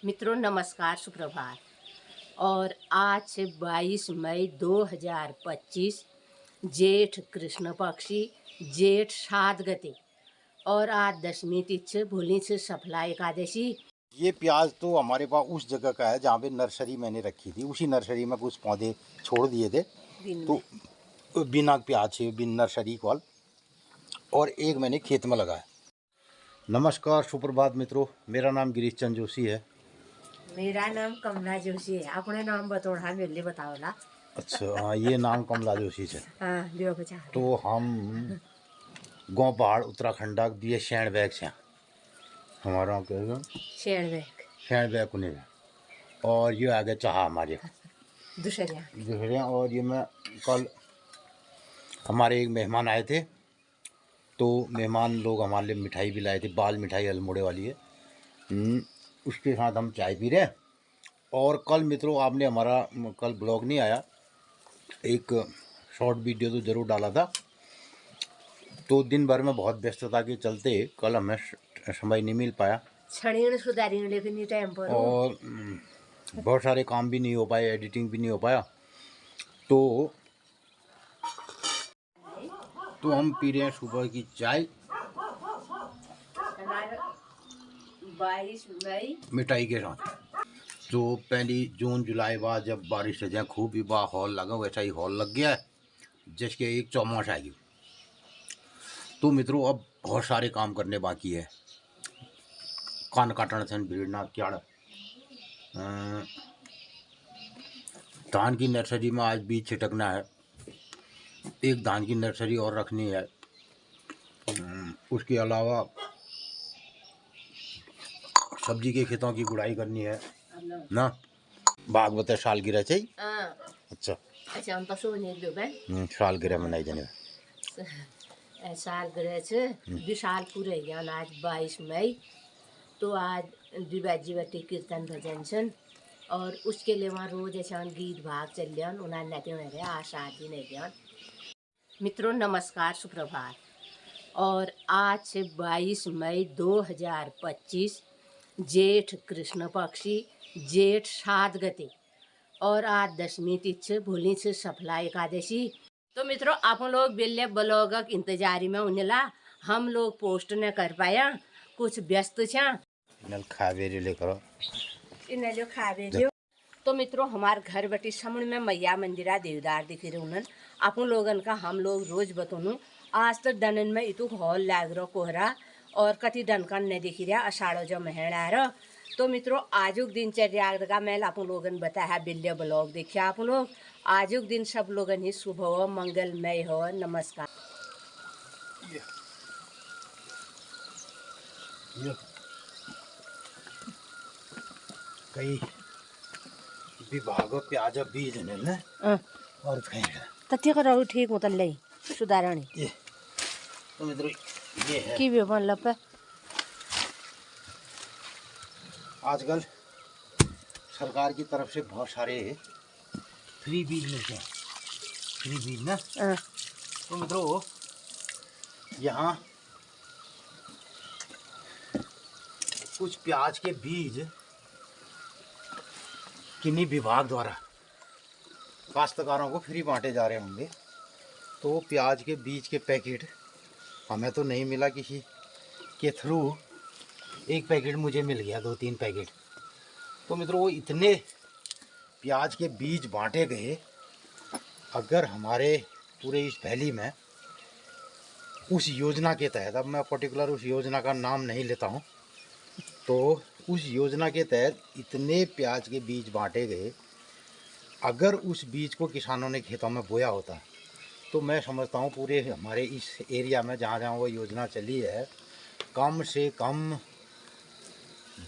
मित्रों नमस्कार, सुप्रभात। और आज से 22 मई 2025 जेठ कृष्ण पक्षी जेठ 7 गते और आज दशमी तिथि भूलनी से सफला एकादशी। ये प्याज तो हमारे पास उस जगह का है जहाँ पे नर्सरी मैंने रखी थी। उसी नर्सरी में कुछ पौधे छोड़ दिए थे तो बिना प्याज से बिन नर्सरी कॉल और एक मैंने खेत में लगाया। नमस्कार सुप्रभात मित्रों, मेरा नाम गिरीश चंद जोशी है। मेरा नाम कमला जोशी है। अपने नाम बताओ, हाँ मेरे लिए बताओ ला। अच्छा हाँ, ये नाम कमला जोशी है। हाँ लियो बचा। तो हम गाँव पहाड़ उत्तराखंड दिए शैण बैग से हमारा शैण बैग को नहीं। और ये आगे चाह हमारे दूसरे। और ये मैं कल हमारे एक मेहमान आए थे तो मेहमान लोग हमारे लिए मिठाई भी लाए थे। बाल मिठाई अल्मोड़े वाली है, उसके साथ हम चाय पी रहे हैं। और कल मित्रों आपने हमारा कल ब्लॉग नहीं आया, एक शॉर्ट वीडियो तो ज़रूर डाला था। तो दिन भर में बहुत व्यस्तता के चलते कल हमें समय नहीं मिल पाया और बहुत सारे काम भी नहीं हो पाए, एडिटिंग भी नहीं हो पाया। तो हम पी रहे हैं सुबह की चाय 22 मई मिठाई के साथ। जो पहली जून जुलाई बाद जब बारिश हो जाए खूब ही बा हॉल लगा, वैसा ही हॉल लग गया है जिसके एक चौमास आएगी। तो मित्रों अब बहुत सारे काम करने बाकी है। कान काटना सन भीड़ना क्याड़, धान की नर्सरी में आज बीज छिटकना है। एक धान की नर्सरी और रखनी है। उसके अलावा सब्जी के खेतों की गुड़ाई करनी है ना। भागवत सालगिरह चाहिए। अच्छा हम तो सोने दो बहन सालगिरह मनाई जाने सालगिरह से विशाल पूरे ज्ञान आज 22 मई। तो आज दिवाजी बटी कीर्तन भजन सन और उसके लिए वहाँ रोज ऐसा गीत भाग चल जान उन्हें नते हुए आशा दी नहीं जान। मित्रों नमस्कार, सुप्रभात। और आज से 22 मई 2025 जेठ कृष्ण पक्षी जेठ 7 गते और आज दशमी तिथि भूलनी से सफला एकादशी। तो मित्रों आप लोग बिल्ले ब्लॉग इंतजारी में उन्हें हम लोग पोस्ट न कर पाया, कुछ व्यस्त छा लेकर इन्हें जो खावे। तो मित्रों हमारे घर बटी सामने में मैया मंदिरा देवदार दिख रहे उन्हें आप लोगन का हम लोग रोज बतौनू। आज तो डनन में इतु हॉल लाग रो कोहरा और कति डनकन नहीं दिख रहा अषाढ़ो जो महण आ रहा। तो मित्रों आजुक दिनचर्या का मैल आप लोगन बताया बिल्ले ब्लॉग देखिए आप लोग। आजुक दिन सब लोगन ही शुभ हो, मंगलमय हो। नमस्कार। कई विभाग प्याज बीज ने और तथ्य करो ठीक मतलब ले सुधारणी ये। तो मित्रों ये है की भी बन लप आजकल सरकार की तरफ से बहुत सारे फ्री बीज मिलते हैं। फ्री बीज ना। तो मित्रों यहाँ कुछ प्याज के बीज किन्हीं विभाग द्वारा काश्तकारों को फ्री बांटे जा रहे होंगे। तो प्याज के बीज के पैकेट हमें तो नहीं मिला, किसी के थ्रू एक पैकेट मुझे मिल गया, 2-3 पैकेट। तो मित्रों वो इतने प्याज के बीज बांटे गए। अगर हमारे पूरे इस वैली में उस योजना के तहत, अब मैं पर्टिकुलर उस योजना का नाम नहीं लेता हूँ, तो उस योजना के तहत इतने प्याज के बीज बांटे गए। अगर उस बीज को किसानों ने खेतों में बोया होता तो मैं समझता हूँ पूरे हमारे इस एरिया में जहाँ जहाँ वो योजना चली है कम से कम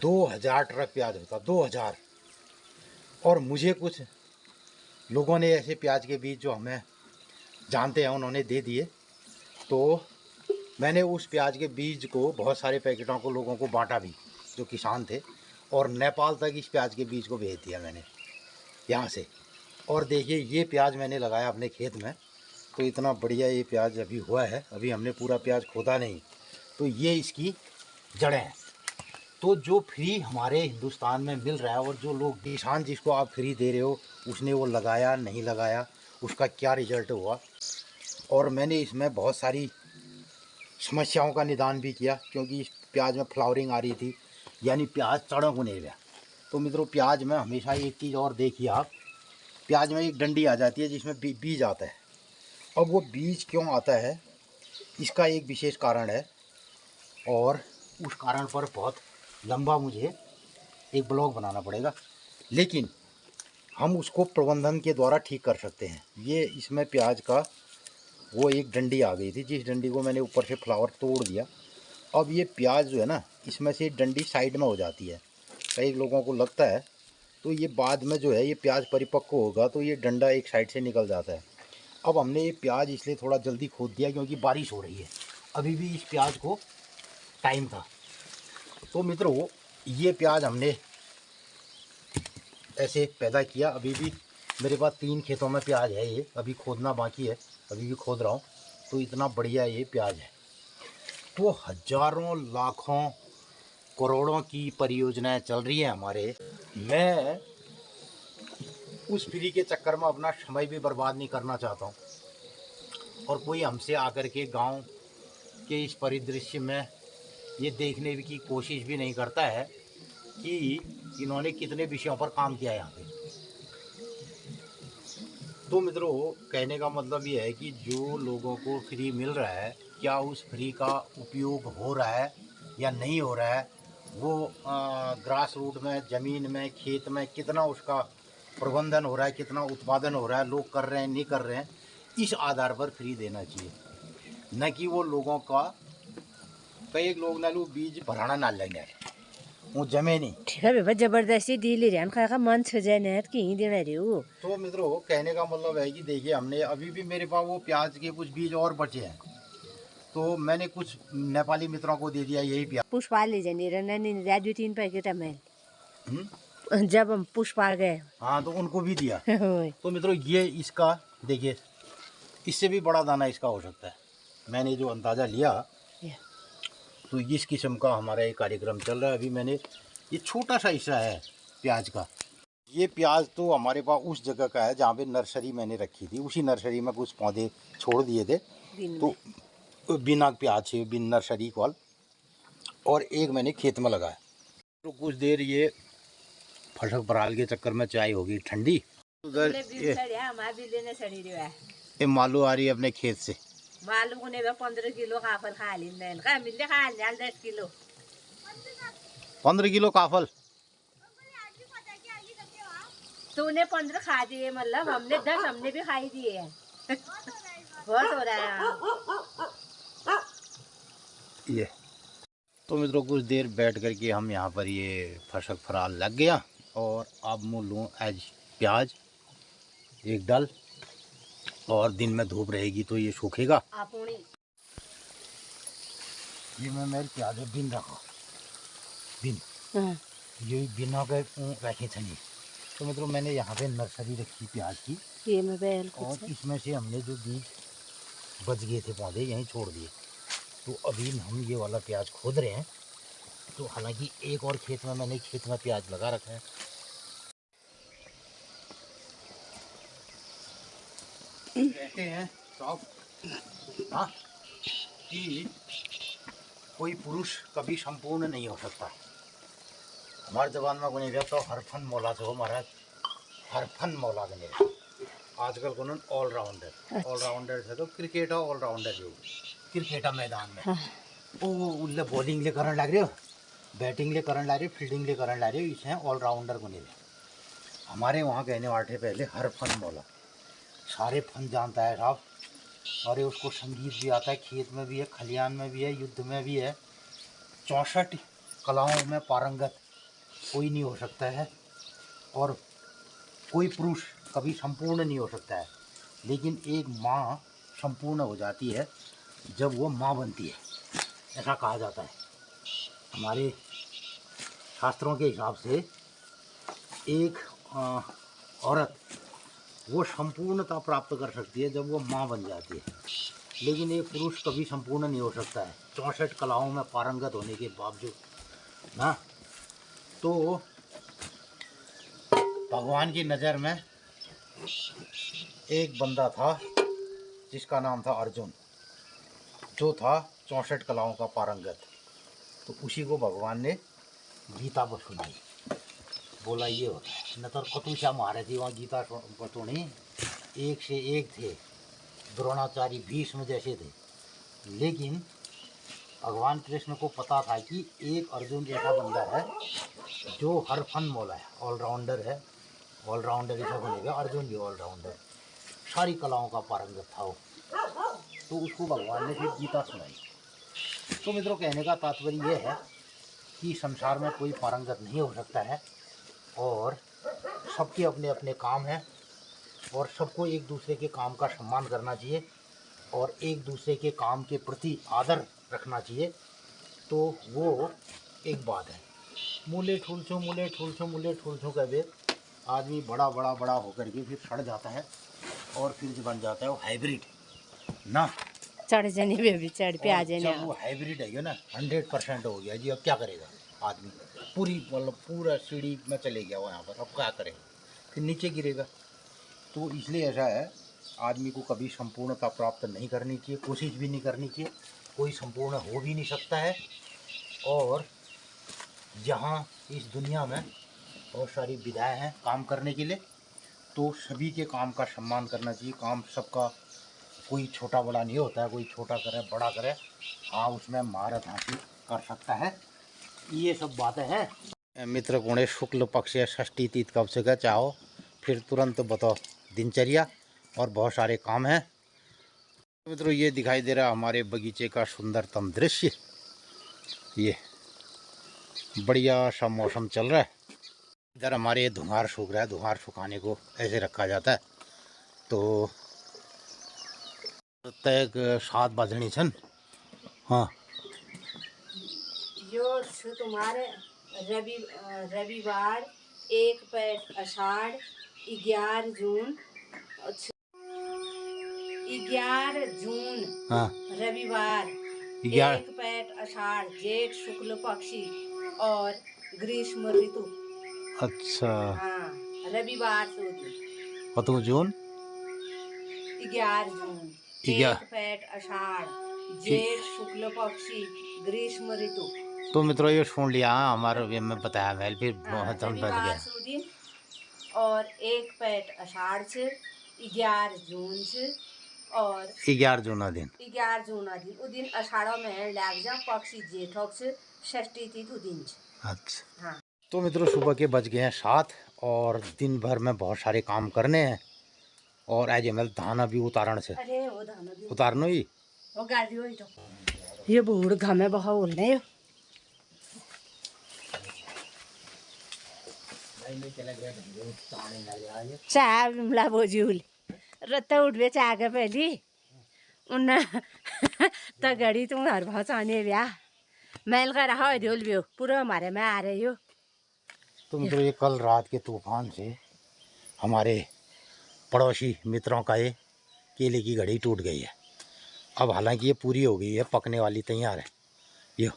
2000 ट्रक प्याज होता, 2000। और मुझे कुछ लोगों ने ऐसे प्याज के बीज जो हमें जानते हैं उन्होंने दे दिए। तो मैंने उस प्याज के बीज को बहुत सारे पैकेटों को लोगों को बांटा भी जो किसान थे, और नेपाल तक इस प्याज के बीज को भेज दिया मैंने यहाँ से। और देखिए ये प्याज मैंने लगाया अपने खेत में, तो इतना बढ़िया ये प्याज अभी हुआ है। अभी हमने पूरा प्याज खोदा नहीं, तो ये इसकी जड़ें हैं। तो जो फ्री हमारे हिंदुस्तान में मिल रहा है और जो लोग किसान जिसको आप फ्री दे रहे हो उसने वो लगाया नहीं लगाया, उसका क्या रिजल्ट हुआ। और मैंने इसमें बहुत सारी समस्याओं का निदान भी किया, क्योंकि इस प्याज में फ्लावरिंग आ रही थी, यानी प्याज चढ़क नहीं गया। तो मित्रों, प्याज में हमेशा एक चीज़ और देखिए आप, प्याज में एक डंडी आ जाती है जिसमें बीज आता है। अब वो बीज क्यों आता है, इसका एक विशेष कारण है, और उस कारण पर बहुत लंबा मुझे एक ब्लॉग बनाना पड़ेगा, लेकिन हम उसको प्रबंधन के द्वारा ठीक कर सकते हैं। ये इसमें प्याज का वो एक डंडी आ गई थी, जिस डंडी को मैंने ऊपर से फ्लावर तोड़ दिया। अब ये प्याज जो है ना, इसमें से डंडी साइड में हो जाती है, कई लोगों को लगता है। तो ये बाद में जो है ये प्याज परिपक्व होगा तो ये डंडा एक साइड से निकल जाता है। अब हमने ये प्याज इसलिए थोड़ा जल्दी खोद दिया क्योंकि बारिश हो रही है, अभी भी इस प्याज को टाइम था। तो मित्रों, ये प्याज हमने ऐसे पैदा किया। अभी भी मेरे पास 3 खेतों में प्याज है, ये अभी खोदना बाकी है, अभी भी खोद रहा हूँ। तो इतना बढ़िया ये प्याज है। तो हजारों लाखों करोड़ों की परियोजनाएं चल रही हैं हमारे। मैं उस फ्री के चक्कर में अपना समय भी बर्बाद नहीं करना चाहता हूँ, और कोई हमसे आकर के गांव के इस परिदृश्य में ये देखने की कोशिश भी नहीं करता है कि इन्होंने कितने विषयों पर काम किया है यहाँ पे। तो मित्रों, कहने का मतलब ये है कि जो लोगों को फ्री मिल रहा है, क्या उस फ्री का उपयोग हो रहा है या नहीं हो रहा है, वो ग्रास रूट में, ज़मीन में, खेत में कितना उसका प्रबंधन हो रहा है, कितना उत्पादन हो रहा है, लोग कर रहे हैं नहीं कर रहे हैं, इस आधार पर फ्री देना चाहिए। न कि वो लोगों का, कई लोग ना लोग बीज भराना ना लेंगे, वो जमे नहीं। ठीक है बाबा, जबरदस्ती दिली रहन का मन छ जाने कि ही देना रे वो। तो मित्रों, कहने का मतलब है कि देखिए, हमने अभी भी मेरे पास वो प्याज के कुछ बीज और बचे हैं, तो मैंने कुछ नेपाली मित्रों को दे दिया यही प्याज। पुष्पा ले जाने रहना नहीं, 2-3 पैकेट में जब हम पुष्पा गए। हाँ, तो उनको भी दिया। तो मित्रों, ये इसका देखिए, इससे भी बड़ा दाना इसका हो सकता है, मैंने जो अंदाज़ा लिया। तो इस किस्म का हमारा एक कार्यक्रम चल रहा है। अभी मैंने ये छोटा सा हिस्सा है प्याज का। ये प्याज तो हमारे पास उस जगह का है जहाँ पे नर्सरी मैंने रखी थी, उसी नर्सरी में कुछ पौधे छोड़ दिए थे, तो बिना प्याज से, बिन नर्सरी कॉल, और एक मैंने खेत में लगाया। तो कुछ देर ये फसक पराल के चक्कर में चाय होगी ठंडी। उधर ये मालू आ रही है अपने खेत से। मालू को 15 किलो काफल खा लेंगे, का मिलने खा ले 10 किलो, 15 किलो काफल। तूने 15 खा दिए, मतलब हमने 10 हमने भी खाई दिए हैं। बहुत हो रहा है ये। तो मित्रों, कुछ देर बैठ करके हम यहाँ पर ये फसक फराल लग गया, और अब मैं लूँ आज प्याज एक डल, और दिन में धूप रहेगी तो ये सूखेगा। ये मैं मेरे प्याज बिन रखा, बिन ये बिना के रखे थे। तो मित्रों, मैंने यहाँ पे नर्सरी रखी प्याज की, ये मैं बैल और इसमें से हमने जो बीज बच गए थे पौधे यहीं छोड़ दिए। तो अभी हम ये वाला प्याज खोद रहे हैं। तो हालांकि एक और खेत में मैंने खेत में प्याज लगा रखा है। कहते हैं साहब, हाँ, कि कोई पुरुष कभी संपूर्ण नहीं हो सकता। हमारे जबान में कोई तो हर फन मौला हो महाराज, हर फन मौला बने। आजकल को ऑलराउंडर, ऑलराउंडर से तो क्रिकेट ऑलराउंडर जो क्रिकेट मैदान में वो उल्ले बॉलिंग ले करने लग रहे हो, बैटिंग ले करने लग रहे हो, फील्डिंग ले करने लग रहे हो, इसे ऑलराउंडर को नहीं। हमारे वहाँ कहने वाले पहले हर फन मौला, सारे फन जानता है साहब। और उसको संगीत भी आता है, खेत में भी है, खलियान में भी है, युद्ध में भी है। 64 कलाओं में पारंगत कोई नहीं हो सकता है, और कोई पुरुष कभी संपूर्ण नहीं हो सकता है। लेकिन एक माँ संपूर्ण हो जाती है जब वो माँ बनती है, ऐसा कहा जाता है। हमारे शास्त्रों के हिसाब से एक औरत वो संपूर्णता प्राप्त कर सकती है जब वो माँ बन जाती है, लेकिन एक पुरुष कभी संपूर्ण नहीं हो सकता है 64 कलाओं में पारंगत होने के बावजूद ना। तो भगवान की नज़र में एक बंदा था जिसका नाम था अर्जुन, जो था 64 कलाओं का पारंगत। तो उसी को भगवान ने गीता बसुनाई, बोला ये होता है। न तो कतुषा मारे थी वहाँ गीता बतुनी, एक से एक थे, द्रोणाचार्य भीष्म जैसे थे। लेकिन भगवान कृष्ण को पता था कि एक अर्जुन जैसा बंदा है जो हर फन मौला है, ऑलराउंडर है। ऑलराउंडर ऐसा बनेगा, अर्जुन भी ऑलराउंडर, सारी कलाओं का पारंगत था वो। तो उसको भगवान ने फिर गीता सुनाई। तो मित्रों, कहने का तात्पर्य यह है कि संसार में कोई पारंगत नहीं हो सकता है और सबके अपने अपने काम हैं और सबको एक दूसरे के काम का सम्मान करना चाहिए और एक दूसरे के काम के प्रति आदर रखना चाहिए। तो वो एक बात है। मूले ठूलछो मूले ठूलछो मूले ठूलछो कहते आदमी बड़ा बड़ा बड़ा होकर के फिर सड़ जाता है और फिर जो बन जाता है वो हाइब्रिड ना, चढ़ जाने पे भी चढ़ पे आ और जाने। जब वो हाइब्रिड है ना 100% हो गया जी, अब क्या करेगा आदमी? पूरी मतलब पूरा सीढ़ी में चले गया वो यहाँ पर, अब क्या करेगा? फिर नीचे गिरेगा। तो इसलिए ऐसा है, आदमी को कभी संपूर्णता प्राप्त नहीं करनी चाहिए, कोशिश भी नहीं करनी चाहिए, कोई संपूर्ण हो भी नहीं सकता है। और जहाँ इस दुनिया में बहुत सारी विधाएँ हैं काम करने के लिए, तो सभी के काम का सम्मान करना चाहिए। काम सबका, कोई छोटा बड़ा नहीं होता है, कोई छोटा करे बड़ा करे, हाँ उसमें महारत हासिल कर सकता है। ये सब बातें हैं। मित्र गुणेश शुक्ल पक्ष या षष्ठी तीत कब से क्या चाहो, फिर तुरंत बताओ दिनचर्या और बहुत सारे काम हैं। मित्रों, ये दिखाई दे रहा है हमारे बगीचे का सुंदरतम दृश्य। ये बढ़िया सा मौसम चल रहा है। इधर हमारे धुआर सूख रहा है, धुआर सुखाने को ऐसे रखा जाता है। तो तय 7 बजनी छन। हाँ, यो तुम्हारे रविवार 1 पैट आषाढ़ 11 जून 11 जून हाँ, रविवार 1 पैट आषाढ़ जेठ शुक्ल पक्षी और ग्रीष्म ऋतु। अच्छा, हाँ, रविवार से दिन कतु जून 11 जून 1 पैट आषाढ़ जेठ शुक्ल पक्षी ग्रीष्म ऋतु। तो मित्रों ये सुन लिया हमारे में बताया मैल, फिर बहुत हम बच गया। दिन और 1 पैट आषाढ़ से 11 जून से और 11 जून दिन 11 जून दिन उ दिन आषाढ़ में लाग जा पक्षी जेठक से षष्ठी थी तो दिन। अच्छा, हाँ। तो मित्रों सुबह के बज गए हैं 7 और दिन भर में बहुत सारे काम करने हैं और आज हमें धाना भी उतारण से। अरे वो धाना भी उतारनो ही वो गाड़ी हो तो ये बूढ़ घमे बहुत बोलने हो। चाह बिमला बोझूल रत्त उठबे चाह के पहली उन त घड़ी तुम हर भाव चाहने ब्याह मैल का रहा है ढोल भी पूरा हमारे में आ रही हो। तो मित्रों ये कल रात के तूफान से हमारे पड़ोसी मित्रों का ये केले की घड़ी टूट गई है। अब हालांकि ये पूरी हो गई है, पकने वाली तैयार है ये।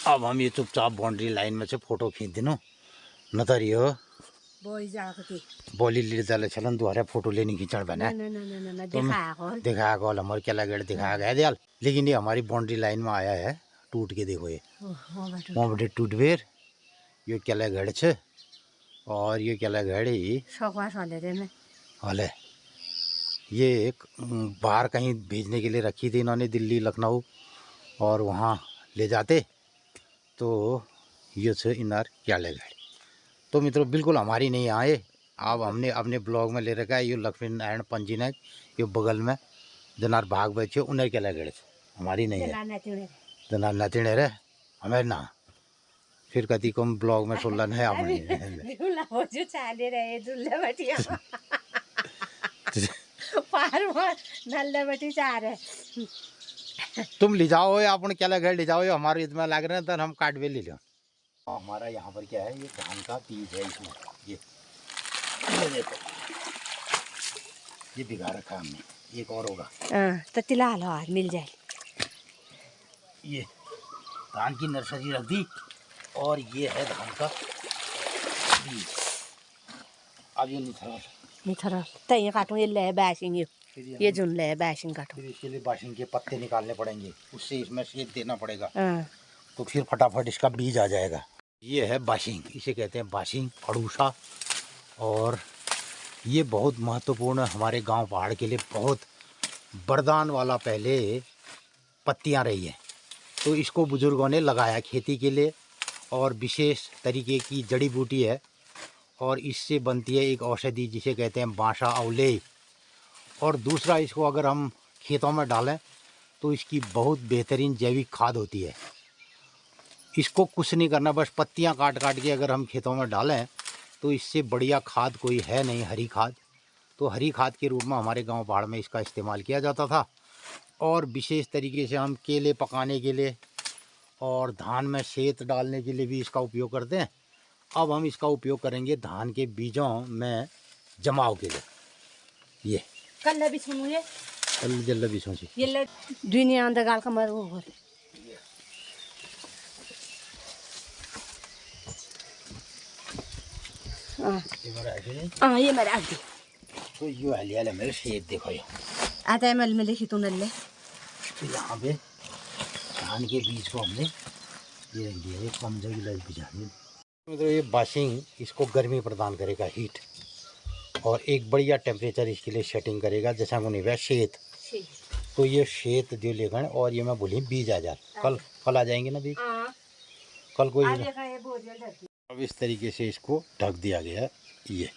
अब हम ये चुपचाप बाउंड्री लाइन में से फोटो खींच दिनो न तो रियो बोली ले चले चलन द्वारा फोटो लेने खींचण बने तो दिखाया कॉल हमारे क्या लगे दिखाया गया दयाल। लेकिन ये हमारी बाउंड्री लाइन में आया है टूट के, देखो ये वहाँ बटे टूट बेर ये क्या घड़ छे और ये क्या घड़ी हले ये एक बाहर कहीं भेजने के लिए रखी थी इन्होंने, दिल्ली लखनऊ, और वहाँ ले जाते तो ये से इनार क्या ले गए। तो मित्रों बिल्कुल हमारी नहीं आए, अब हमने अपने ब्लॉग में ले रखा है। ये लक्ष्मी नारायण पंजी ने ये बगल में जनार भाग बचे उन्हें क्या लगे, हमारी नहीं है जनार नतीने रे हमें ना। फिर कति को ब्लॉग में सुनलन है तुम ले जाओ अपन क्या लगे ले जाओ, हमारे इसमें लग रहे हैं तो हम काट भी ले लो। हमारा यहाँ पर क्या है ये धान का बीज है, इसमें ये देखो ये भिगा रखा है हमने, एक और होगा तो तिला लो मिल जाए। ये धान की नर्सरी रख दी और ये है धान का बीज। अब ये निथरा तय काटूं ये ले बैशिंग ये जुन ले बैशिंग काटूं। फिर इसके लिए बाशिंग के पत्ते निकालने पड़ेंगे, उससे इसमें शेद देना पड़ेगा। हाँ। तो फिर फटाफट इसका बीज आ जाएगा। ये है बाशिंग, इसे कहते हैं बाशिंग अड़ूसा। और ये बहुत महत्वपूर्ण हमारे गांव पहाड़ के लिए बहुत वरदान वाला पहले पत्तियां रही है। तो इसको बुजुर्गों ने लगाया खेती के लिए और विशेष तरीके की जड़ी बूटी है और इससे बनती है एक औषधि जिसे कहते हैं बांसा अवलेह। और दूसरा, इसको अगर हम खेतों में डालें तो इसकी बहुत बेहतरीन जैविक खाद होती है। इसको कुछ नहीं करना, बस पत्तियां काट काट के अगर हम खेतों में डालें तो इससे बढ़िया खाद कोई है नहीं, हरी खाद। तो हरी खाद के रूप में हमारे गांव पहाड़ में इसका इस्तेमाल किया जाता था। और विशेष तरीके से हम केले पकाने के लिए और धान में शेत डालने के लिए भी इसका उपयोग करते हैं। अब हम इसका उपयोग करेंगे धान के बीजों में जमाव के लिए। ये कल भी सुनो ये कल जल्द भी सोची ये दुनिया अंदर गाल का मर वो ये मेरा आगे तो यो हलियाले मेरे शेत देखो ये आता है मल में लिखी तू नल्ले। तो यहाँ पे धान के बीज को हमने ये रख दिया, कम जगह लग भिजा दिया। मतलब ये बाशिंग इसको गर्मी प्रदान करेगा, हीट, और एक बढ़िया टेम्परेचर इसके लिए सेटिंग करेगा। जैसा को नहीं हुआ शेत, तो ये शेत जो लेकर और ये मैं बोली बीज आ जाए कल आ जाएंगे ना बीज कल को। अब इस तरीके से इसको ढक दिया गया है ये।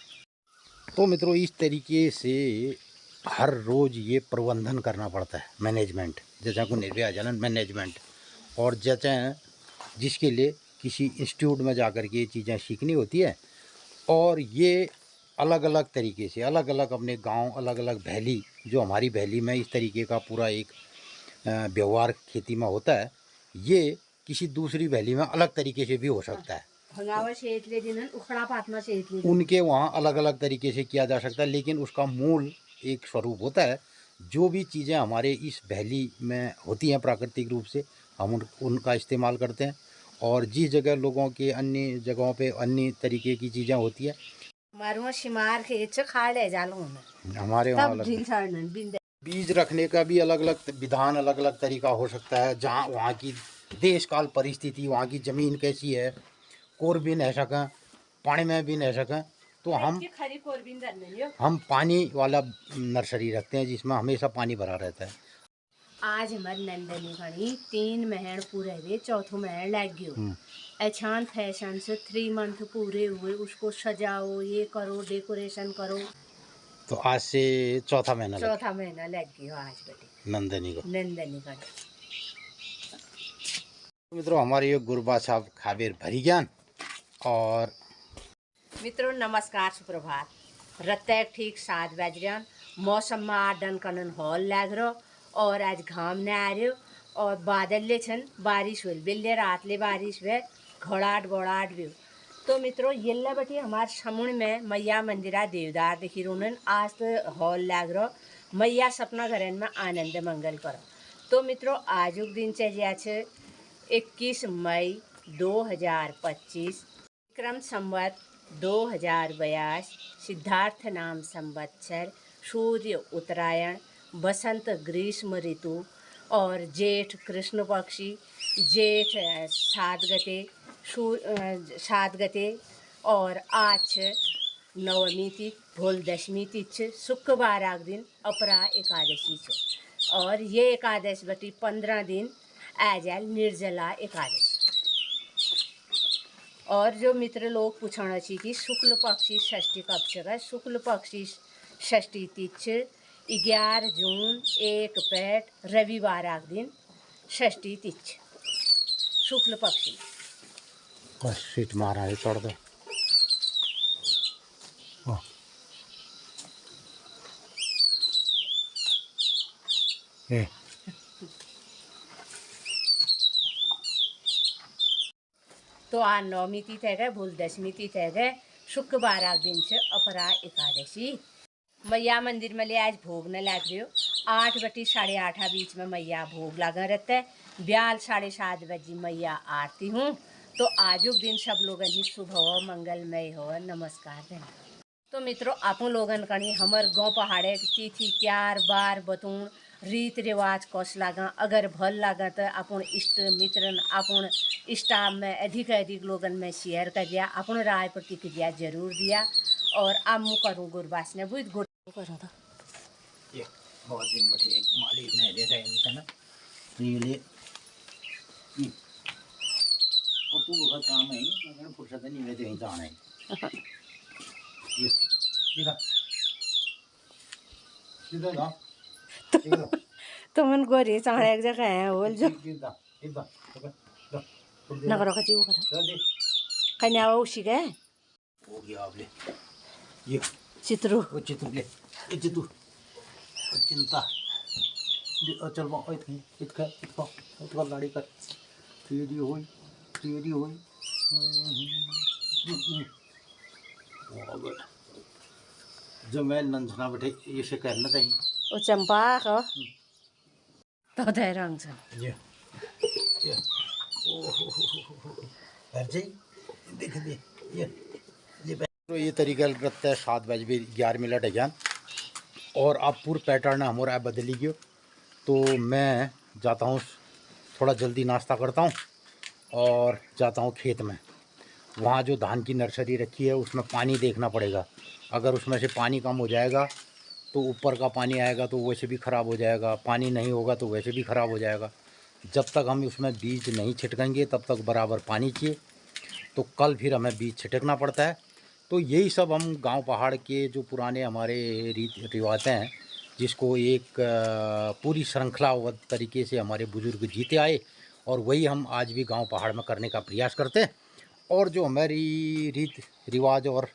तो मित्रों इस तरीके से हर रोज़ ये प्रबंधन करना पड़ता है, मैनेजमेंट, जैसा को निर्भया जलन मैनेजमेंट। और जैसे जिसके लिए किसी इंस्टीट्यूट में जाकर के ये चीज़ें सीखनी होती है। और ये अलग अलग तरीके से अलग अलग अपने गांव, अलग अलग वैली, जो हमारी वैली में इस तरीके का पूरा एक व्यवहार खेती में होता है, ये किसी दूसरी वैली में अलग तरीके से भी हो सकता है। उनके वहाँ अलग अलग तरीके से किया जा सकता है, लेकिन उसका मूल एक स्वरूप होता है। जो भी चीज़ें हमारे इस वैली में होती हैं प्राकृतिक रूप से, हम उनका इस्तेमाल करते हैं। और जिस जगह लोगों के अन्य जगहों पे अन्य तरीके की चीज़ें होती है, हमारे वहाँ बीज रखने का भी अलग अलग विधान, अलग अलग तरीका हो सकता है। जहाँ वहाँ की देश काल परिस्थिति, वहाँ की ज़मीन कैसी है, कोर भी नहीं सकें, पानी में भी नहीं सकें, तो हम पानी वाला नर्सरी रखते हैं जिसमें हमेशा पानी भरा रहता है। आज हमारे नंदनी खड़ी 3 महीने पूरे हुए, चौथों महीने लग गयो। अचान फैशन से 3 मंथ पूरे हुए, उसको सजाओ, ये करो, डेकोरेशन करो। तो आज से चौथा महीना लग गया आज बेटे नंदनी को। खड़ी। मित्रों हमारे ये गुरबा साहब खाबेर भरी ज्ञान। और मित्रों नमस्कार, सुप्रभात। रत्ते ठीक 7 बज रहा, मौसम में आडन कनन हॉल लग रहा और आज घाम न आ रहे और बादल ले छन, बारिश हुई बिल्ले रात ले बारिश हुए, घोड़ाट बोड़ाट भी। तो मित्रों ये बटी हमारे समुण में मैया मंदिरा देवदार देखी रोनन। आज तो हॉल लग रहा, मैया सपना घरन में आनंद मंगल करो। तो मित्रों आजुक दिनचर्या छे 21 मई 2025, विक्रम संवत 2082, सिद्धार्थ नाम संवत्सर, सूर्य उत्तरायण, बसंत ग्रीष्म ऋतु और जेठ कृष्ण पक्षी, जेठ 7 गते और आज नवमी तिथि, भोल दशमी तिथि, शुक्रवार आग दिन अपरा एकादशी छे। और ये एकादश बटी 15 दिन आजल निर्जला एकादश। और जो मित्र लोग पूछना चाहिए कि शुक्ल पक्षी षष्ठी कब से, शुक्ल पक्षी षष्ठी तिथि 11 जून 1 पैट रविवार आग दिन षष्ठी तिथि शुक्ल पक्षी। बस सीट मारा है चढ़ दो। तो आज नवमी तिथि है, भूल दशमी तिथि है, शुक्रवार आग दिन से अपरा एकादशी। मैया मंदिर में ले आज भोग न लग रहे हो। 8 बटी 8:30 बीच में मैया भोग लगा रहता है। ब्याल 7:30 बजे मैया आरती हूँ तो आजुक दिन सब लोगन ही शुभ हो, मंगलमय हो। नमस्कार धन्यवाद। तो मित्रों, आपन लोगन कणी हमर गांव पहाड़े तिथि त्योहार बार बतून रीत रिवाज कौश लागा, अगर भल लागा तो अपन इष्ट मित्रन अपन स्टाफ में अधिक अधिक लोगन में शेयर कर दिया, अपन राय प्रतिक्रिया जरूर दिया। और अब मु करूँ गुरबास ने बुध गुड़ करूँ तो ये बहुत दिन बैठे एक मालिक ने देखा है ना, तो ये ले और तू बहुत काम है, मगर फुर्सत नहीं मिलती कहीं जाना है। ये देखा सीधा ना तो मन गोरी चाहे एक जगह है बोल जो सीधा सीधा ना करो कची वो करो कन्या वो उसी गए हो गया आप ले ये चित्रु वो चित्र ले ये चित्र चिंता चल वो इतका गाड़ी कर तेरी हुई जो मैं नंजना बैठे ये से करना चाहिए वो चंपा को तो दे रंग से ये देख दे तो ये तरीका करता है 7 बजे 11 मिनट है और अब पूरा पैटर्न हमारा बदली गयो। तो मैं जाता हूँ थोड़ा जल्दी नाश्ता करता हूँ और जाता हूँ खेत में। वहाँ जो धान की नर्सरी रखी है उसमें पानी देखना पड़ेगा। अगर उसमें से पानी कम हो जाएगा तो ऊपर का पानी आएगा तो वैसे भी ख़राब हो जाएगा, पानी नहीं होगा तो वैसे भी ख़राब हो जाएगा। जब तक हम उसमें बीज नहीं छिटकेंगे तब तक बराबर पानी चाहिए। तो कल फिर हमें बीज छिटकना पड़ता है। तो यही सब हम गांव पहाड़ के जो पुराने हमारे रीत रिवाज हैं, जिसको एक पूरी श्रृंखलाबद्ध तरीके से हमारे बुज़ुर्ग जीते आए और वही हम आज भी गांव पहाड़ में करने का प्रयास करते हैं। और जो हमारी रीत रिवाज और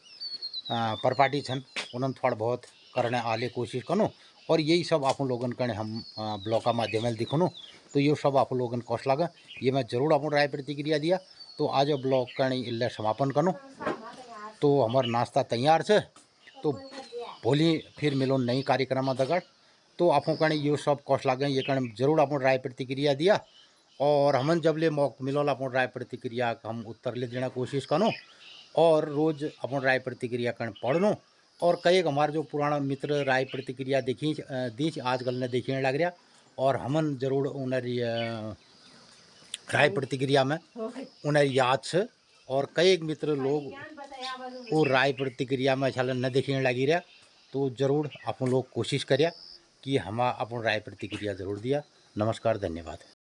परपाटी छन उन्हें थोड़ा बहुत करने आले कोशिश करूँ। और यही सब आप लोगन कने हम ब्लॉग का माध्यम दिखूँ। तो ये सब आप लोगन कौश लगा ये मैं जरूर अपन राय प्रतिक्रिया दिया। तो आज ब्लॉग का इल्ले समापन करूँ। तो हमारा नाश्ता तैयार है। तो भोली फिर मिलो नई कार्यक्रम दगड़। तो आपको कण ये सब कौश लगे ये कण जरूर अपन राय प्रतिक्रिया दिया। और हमन जब ले मौका मिलो अपन राय प्रतिक्रिया हम उत्तर ले देना कोशिश करूँ और रोज़ अपन राय प्रतिक्रिया कण पढ़ लूँ। और कई हमारे जो पुराना मित्र राय प्रतिक्रिया देखी दी आजकल ने देखने लग रहा और हमन जरूर उन्हें राय प्रतिक्रिया में उन्हें याद से। और कई मित्र लोग वो राय प्रतिक्रिया में छल न देखने लगी रहा। तो जरूर आप लोग कोशिश करिए कि हम अपन राय प्रतिक्रिया जरूर दिया। नमस्कार, धन्यवाद।